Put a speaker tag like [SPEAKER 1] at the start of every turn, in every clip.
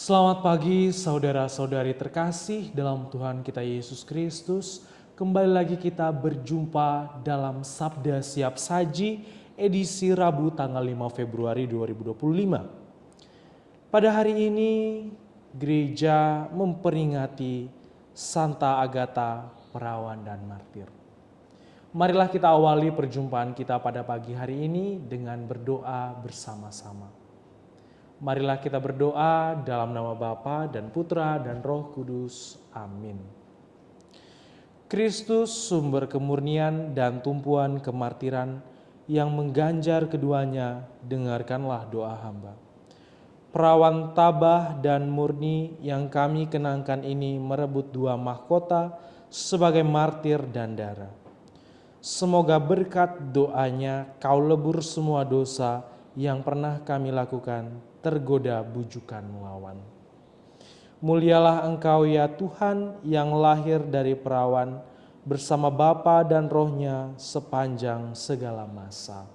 [SPEAKER 1] Selamat pagi saudara-saudari terkasih dalam Tuhan kita Yesus Kristus. Kembali lagi kita berjumpa dalam Sabda Siap Saji edisi Rabu tanggal 5 Februari 2025. Pada hari ini gereja memperingati Santa Agatha, perawan dan martir. Marilah kita awali perjumpaan kita pada pagi hari ini dengan berdoa bersama-sama. Marilah kita berdoa dalam nama Bapa dan Putra dan Roh Kudus. Amin. Kristus sumber kemurnian dan tumpuan kemartiran yang mengganjar keduanya, dengarkanlah doa hamba. Perawan tabah dan murni yang kami kenangkan ini merebut 2 mahkota sebagai martir dan darah. Semoga berkat doanya kau lebur semua dosa yang pernah kami lakukan, tergoda bujukan melawan. Mulialah Engkau ya Tuhan yang lahir dari perawan bersama Bapa dan Roh-Nya sepanjang segala masa.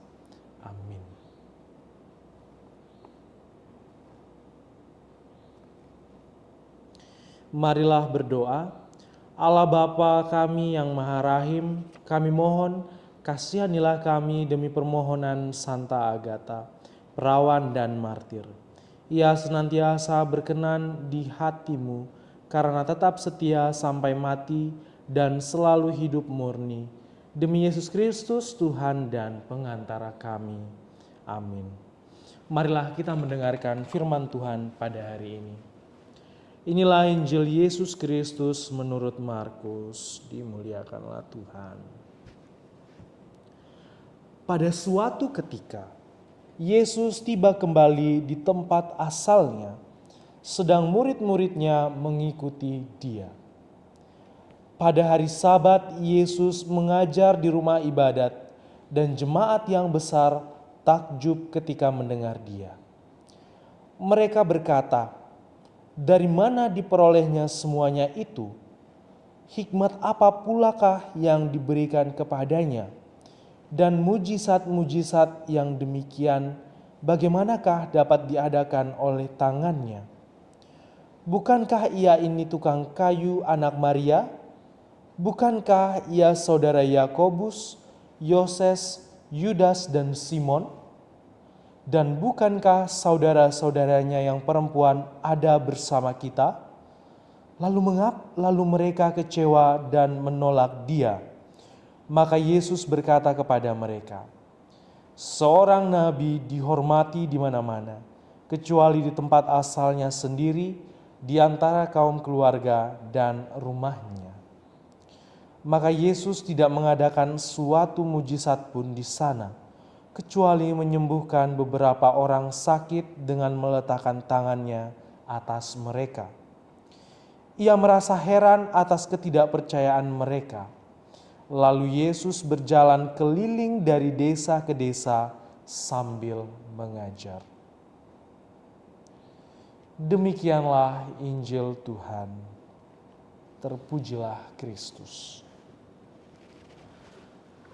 [SPEAKER 1] Amin. Marilah berdoa. Allah Bapa kami yang Maha Rahim, kami mohon kasihanilah kami demi permohonan Santa Agatha, perawan dan martir. Ia senantiasa berkenan di hatimu karena tetap setia sampai mati dan selalu hidup murni. Demi Yesus Kristus Tuhan dan pengantara kami. Amin. Marilah kita mendengarkan firman Tuhan pada hari ini. Inilah Injil Yesus Kristus menurut Markus. Dimuliakanlah Tuhan. Pada suatu ketika, Yesus tiba kembali di tempat asalnya, sedang murid-muridnya mengikuti Dia. Pada hari Sabat, Yesus mengajar di rumah ibadat, dan jemaat yang besar takjub ketika mendengar Dia. Mereka berkata, "Dari mana diperolehnya semuanya itu? Hikmat apa pulakah yang diberikan kepadanya? Dan mujizat-mujizat yang demikian bagaimanakah dapat diadakan oleh tangannya? Bukankah ia ini tukang kayu anak Maria? Bukankah ia saudara Yakobus, Yoses, Yudas dan Simon? Dan bukankah saudara-saudaranya yang perempuan ada bersama kita?" Lalu mereka kecewa dan menolak Dia. Maka Yesus berkata kepada mereka, "Seorang nabi dihormati di mana-mana, kecuali di tempat asalnya sendiri, di antara kaum keluarga dan rumahnya." Maka Yesus tidak mengadakan suatu mujizat pun di sana, kecuali menyembuhkan beberapa orang sakit dengan meletakkan tangannya atas mereka. Ia merasa heran atas ketidakpercayaan mereka. Lalu Yesus berjalan keliling dari desa ke desa sambil mengajar. Demikianlah Injil Tuhan. Terpujilah Kristus.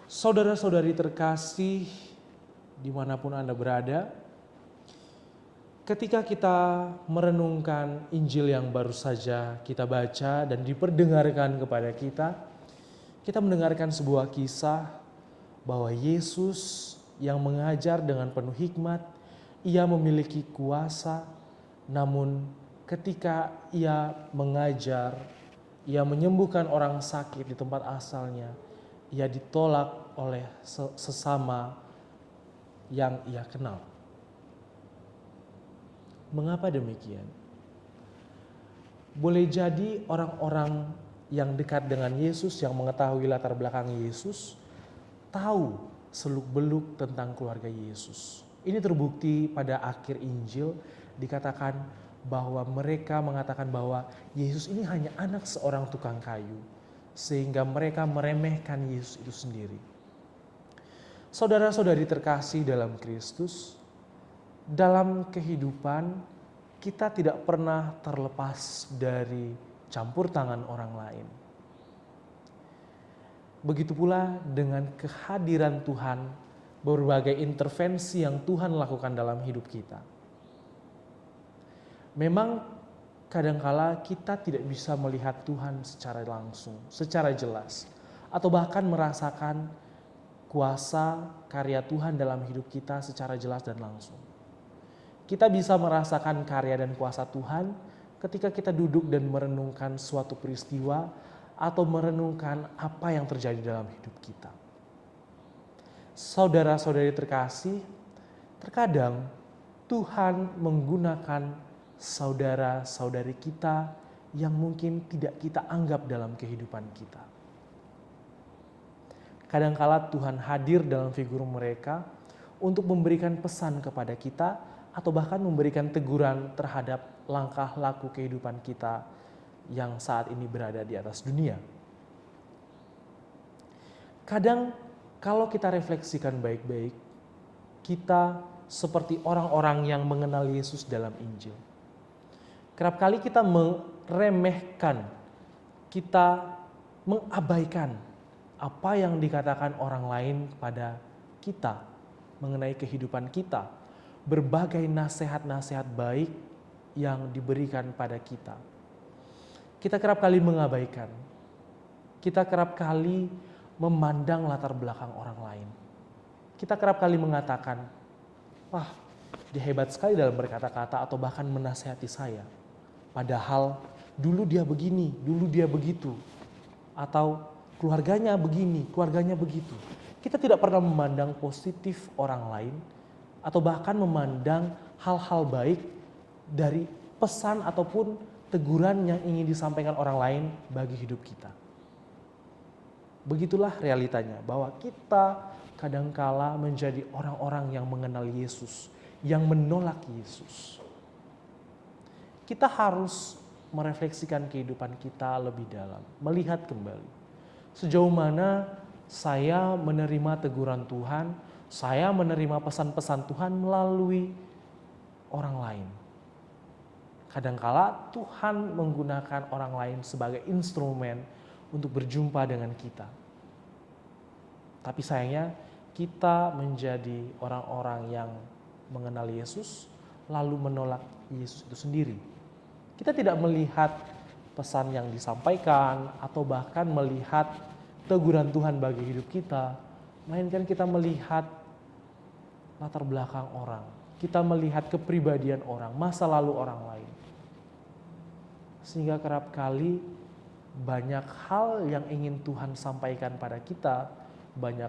[SPEAKER 1] Saudara-saudari terkasih, dimanapun Anda berada, ketika kita merenungkan Injil yang baru saja kita baca dan diperdengarkan kepada kita mendengarkan sebuah kisah bahwa Yesus yang mengajar dengan penuh hikmat, ia memiliki kuasa, namun ketika ia mengajar, ia menyembuhkan orang sakit di tempat asalnya, ia ditolak oleh sesama yang ia kenal. Mengapa demikian? Boleh jadi orang-orang yang dekat dengan Yesus, yang mengetahui latar belakang Yesus, tahu seluk-beluk tentang keluarga Yesus. Ini terbukti pada akhir Injil, dikatakan bahwa mereka mengatakan bahwa Yesus ini hanya anak seorang tukang kayu, sehingga mereka meremehkan Yesus itu sendiri. Saudara-saudari terkasih dalam Kristus, dalam kehidupan kita tidak pernah terlepas dari campur tangan orang lain. Begitu pula dengan kehadiran Tuhan, berbagai intervensi yang Tuhan lakukan dalam hidup kita. Memang kadangkala kita tidak bisa melihat Tuhan secara langsung, secara jelas, atau bahkan merasakan kuasa karya Tuhan dalam hidup kita secara jelas dan langsung. Kita bisa merasakan karya dan kuasa Tuhan ketika kita duduk dan merenungkan suatu peristiwa atau merenungkan apa yang terjadi dalam hidup kita. Saudara-saudari terkasih, terkadang Tuhan menggunakan saudara-saudari kita yang mungkin tidak kita anggap dalam kehidupan kita. Kadangkala Tuhan hadir dalam figur mereka untuk memberikan pesan kepada kita atau bahkan memberikan teguran terhadap langkah laku kehidupan kita yang saat ini berada di atas dunia. Kadang kalau kita refleksikan baik-baik, kita seperti orang-orang yang mengenal Yesus dalam Injil. Kerap kali kita meremehkan, kita mengabaikan apa yang dikatakan orang lain pada kita mengenai kehidupan kita, berbagai nasihat-nasihat baik yang diberikan pada kita. Kita kerap kali mengabaikan, kita kerap kali memandang latar belakang orang lain. Kita kerap kali mengatakan, wah, dia hebat sekali dalam berkata-kata atau bahkan menasihati saya. Padahal dulu dia begini, dulu dia begitu. Atau keluarganya begini, keluarganya begitu. Kita tidak pernah memandang positif orang lain atau bahkan memandang hal-hal baik dari pesan ataupun teguran yang ingin disampaikan orang lain bagi hidup kita. Begitulah realitanya, bahwa kita kadangkala menjadi orang-orang yang mengenal Yesus, yang menolak Yesus. Kita harus merefleksikan kehidupan kita lebih dalam, melihat kembali sejauh mana saya menerima teguran Tuhan, saya menerima pesan-pesan Tuhan melalui orang lain. Kadangkala Tuhan menggunakan orang lain sebagai instrumen untuk berjumpa dengan kita. Tapi sayangnya kita menjadi orang-orang yang mengenal Yesus lalu menolak Yesus itu sendiri. Kita tidak melihat pesan yang disampaikan atau bahkan melihat teguran Tuhan bagi hidup kita, melainkan kita melihat latar belakang orang. Kita melihat kepribadian orang, masa lalu orang lain. Sehingga kerap kali banyak hal yang ingin Tuhan sampaikan pada kita, banyak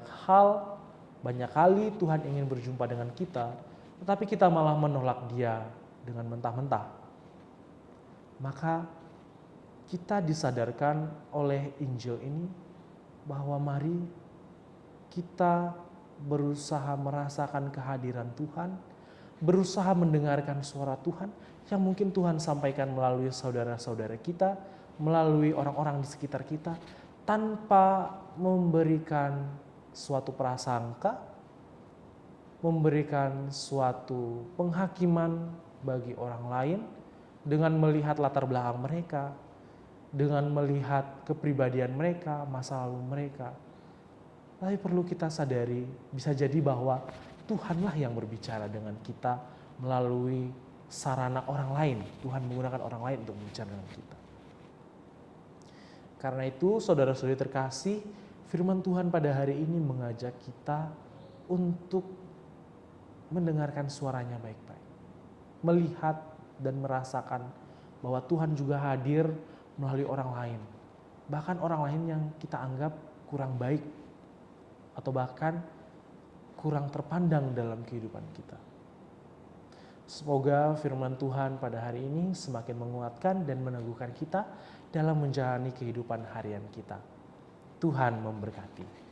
[SPEAKER 1] kali Tuhan ingin berjumpa dengan kita, tetapi kita malah menolak Dia dengan mentah-mentah. Maka kita disadarkan oleh Injil ini bahwa mari kita berusaha merasakan kehadiran Tuhan, berusaha mendengarkan suara Tuhan yang mungkin Tuhan sampaikan melalui saudara-saudara kita, melalui orang-orang di sekitar kita, tanpa memberikan suatu prasangka, memberikan suatu penghakiman bagi orang lain dengan melihat latar belakang mereka, dengan melihat kepribadian mereka, masa lalu mereka. Tapi perlu kita sadari, bisa jadi bahwa Tuhanlah yang berbicara dengan kita melalui sarana orang lain. Tuhan menggunakan orang lain untuk berbicara dengan kita. Karena itu, saudara-saudari terkasih, firman Tuhan pada hari ini mengajak kita untuk mendengarkan suaranya baik-baik. Melihat dan merasakan bahwa Tuhan juga hadir melalui orang lain. Bahkan orang lain yang kita anggap kurang baik atau bahkan kurang terpandang dalam kehidupan kita. Semoga firman Tuhan pada hari ini semakin menguatkan dan meneguhkan kita dalam menjalani kehidupan harian kita. Tuhan memberkati.